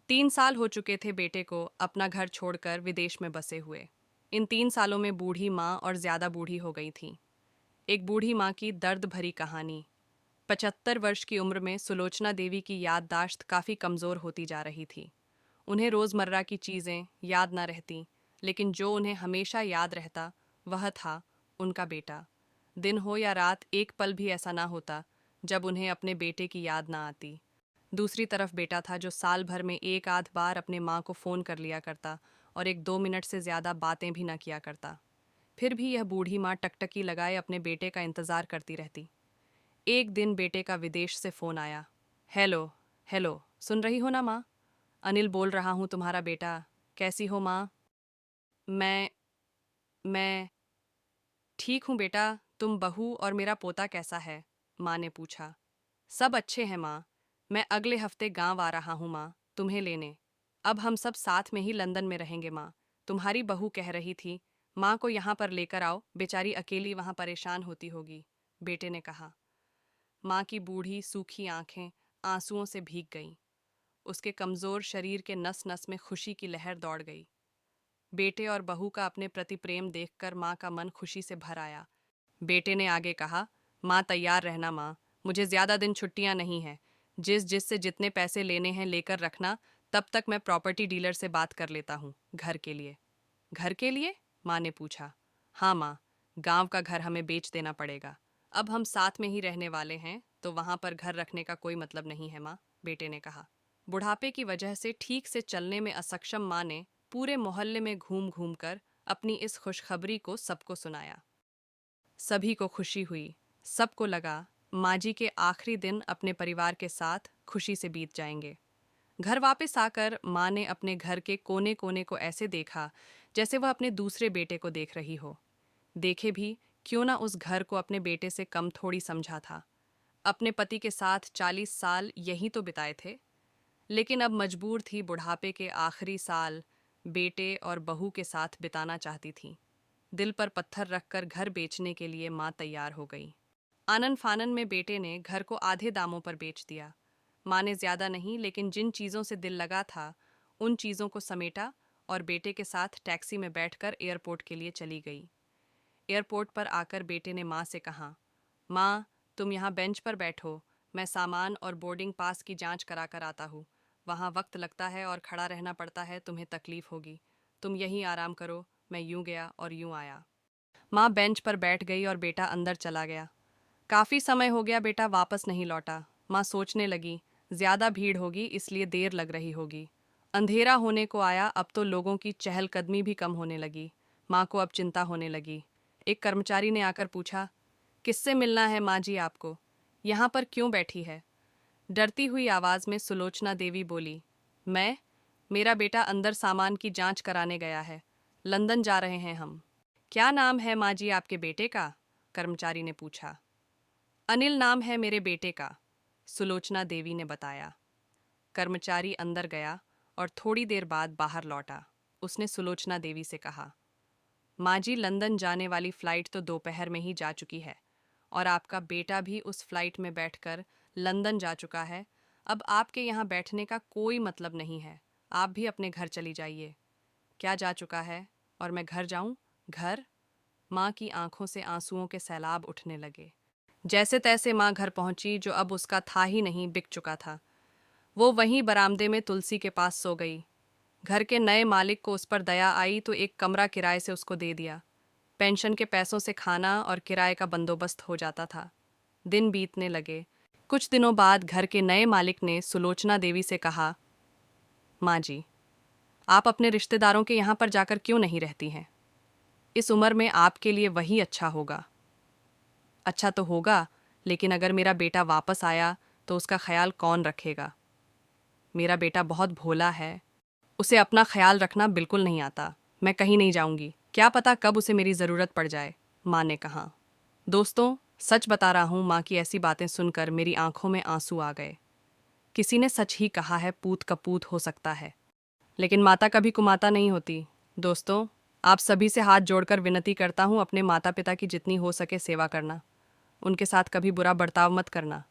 3 साल हो चुके थे बेटे को अपना घर छोड़कर विदेश में बसे हुए। इन 3 सालों में बूढ़ी माँ और ज्यादा बूढ़ी हो गई थी। एक बूढ़ी माँ की दर्द भरी कहानी। 75 वर्ष की उम्र में सुलोचना देवी की याददाश्त काफी कमजोर होती जा रही थी। उन्हें रोजमर्रा की चीजें याद न रहती, लेकिन जो उन्हें हमेशा याद रहता वह था उनका बेटा। दिन हो या रात, एक पल भी ऐसा ना होता जब उन्हें अपने बेटे की याद ना आती। दूसरी तरफ बेटा था जो साल भर में एक आध बार अपने माँ को फ़ोन कर लिया करता और 1-2 मिनट से ज़्यादा बातें भी ना किया करता। फिर भी यह बूढ़ी माँ टकटकी लगाए अपने बेटे का इंतज़ार करती रहती। एक दिन बेटे का विदेश से फ़ोन आया। हेलो, हेलो, सुन रही हो ना माँ? अनिल बोल रहा हूँ, तुम्हारा बेटा। कैसी हो माँ? मैं मैं ठीक हूँ बेटा। तुम, बहू और मेरा पोता कैसा है? माँ ने पूछा। सब अच्छे हैं माँ। मैं अगले हफ्ते गांव आ रहा हूँ माँ, तुम्हें लेने। अब हम सब साथ में ही लंदन में रहेंगे माँ। तुम्हारी बहू कह रही थी माँ को यहाँ पर लेकर आओ, बेचारी अकेली वहाँ परेशान होती होगी, बेटे ने कहा। माँ की बूढ़ी सूखी आंखें आंसुओं से भीग गईं। उसके कमजोर शरीर के नस नस में खुशी की लहर दौड़ गई। बेटे और बहू का अपने प्रति प्रेम देखकर माँ का मन खुशी से भर आया। बेटे ने आगे कहा, माँ तैयार रहना माँ, मुझे ज्यादा दिन छुट्टियां नहीं हैं। जिससे जितने पैसे लेने हैं लेकर रखना, तब तक मैं प्रॉपर्टी डीलर से बात कर लेता हूँ घर के लिए। घर के लिए? माँ ने पूछा। हाँ माँ, गांव का घर हमें बेच देना पड़ेगा। अब हम साथ में ही रहने वाले हैं तो वहां पर घर रखने का कोई मतलब नहीं है माँ, बेटे ने कहा। बुढ़ापे की वजह से ठीक से चलने में असक्षम माँ ने पूरे मोहल्ले में घूम घूम कर अपनी इस खुशखबरी को सबको सुनाया। सभी को खुशी हुई। सबको लगा माँ जी के आखिरी दिन अपने परिवार के साथ खुशी से बीत जाएंगे। घर वापस आकर माँ ने अपने घर के कोने कोने को ऐसे देखा जैसे वह अपने दूसरे बेटे को देख रही हो। देखे भी क्यों ना उस घर को अपने बेटे से कम थोड़ी समझा था। अपने पति के साथ 40 साल यही तो बिताए थे, लेकिन अब मजबूर थी बुढ़ापे के आखिरी साल बेटे और बहू के साथ बिताना चाहती थी। दिल पर पत्थर रखकर घर बेचने के लिए माँ तैयार हो गई। आनन फानन में बेटे ने घर को आधे दामों पर बेच दिया। माँ ने ज्यादा नहीं, लेकिन जिन चीज़ों से दिल लगा था उन चीज़ों को समेटा और बेटे के साथ टैक्सी में बैठकर एयरपोर्ट के लिए चली गई। एयरपोर्ट पर आकर बेटे ने माँ से कहा, माँ, तुम यहाँ बेंच पर बैठो, मैं सामान और बोर्डिंग पास की जांच करा कर आता हूँ। वहाँ वक्त लगता है और खड़ा रहना पड़ता है, तुम्हें तकलीफ होगी। तुम यहीं आराम करो। मैं यूं गया और यूं आया। माँ बेंच पर बैठ गई और बेटा अंदर चला गया। काफी समय हो गया बेटा वापस नहीं लौटा। माँ सोचने लगी, ज्यादा भीड़ होगी इसलिए देर लग रही होगी। अंधेरा होने को आया, अब तो लोगों की चहलकदमी भी कम होने लगी। माँ को अब चिंता होने लगी। एक कर्मचारी ने आकर पूछा, किससे मिलना है माँ जी आपको? यहाँ पर क्यों बैठी है? डरती हुई आवाज में सुलोचना देवी बोली, मैं, मेरा बेटा अंदर सामान की जांच कराने गया है। लंदन जा रहे हैं हम। क्या नाम है माँ जी आपके बेटे का? कर्मचारी ने पूछा। अनिल नाम है मेरे बेटे का, सुलोचना देवी ने बताया। कर्मचारी अंदर गया और थोड़ी देर बाद बाहर लौटा। उसने सुलोचना देवी से कहा, माँ जी, लंदन जाने वाली फ्लाइट तो दोपहर में ही जा चुकी है और आपका बेटा भी उस फ्लाइट में बैठकर लंदन जा चुका है। अब आपके यहाँ बैठने का कोई मतलब नहीं है। आप भी अपने घर चली जाइए। क्या जा चुका है? और मैं घर जाऊं? घर? माँ की आंखों से आंसुओं के सैलाब उठने लगे। जैसे तैसे माँ घर पहुंची, जो अब उसका था ही नहीं, बिक चुका था। वो वहीं बरामदे में तुलसी के पास सो गई। घर के नए मालिक को उस पर दया आई तो एक कमरा किराए से उसको दे दिया। पेंशन के पैसों से खाना और किराए का बंदोबस्त हो जाता था। दिन बीतने लगे। कुछ दिनों बाद घर के नए मालिक ने सुलोचना देवी से कहा, माँ जी, आप अपने रिश्तेदारों के यहाँ पर जाकर क्यों नहीं रहती हैं? इस उम्र में आपके लिए वही अच्छा होगा। अच्छा तो होगा, लेकिन अगर मेरा बेटा वापस आया तो उसका ख्याल कौन रखेगा? मेरा बेटा बहुत भोला है, उसे अपना ख्याल रखना बिल्कुल नहीं आता। मैं कहीं नहीं जाऊंगी, क्या पता कब उसे मेरी ज़रूरत पड़ जाए, माँ ने कहा। दोस्तों, सच बता रहा हूँ, माँ की ऐसी बातें सुनकर मेरी आंखों में आंसू आ गए। किसी ने सच ही कहा है, पूत कपूत हो सकता है, लेकिन माता कभी कुमाता नहीं होती। दोस्तों, आप सभी से हाथ जोड़कर विनती करता हूँ, अपने माता पिता की जितनी हो सके सेवा करना। उनके साथ कभी बुरा बर्ताव मत करना।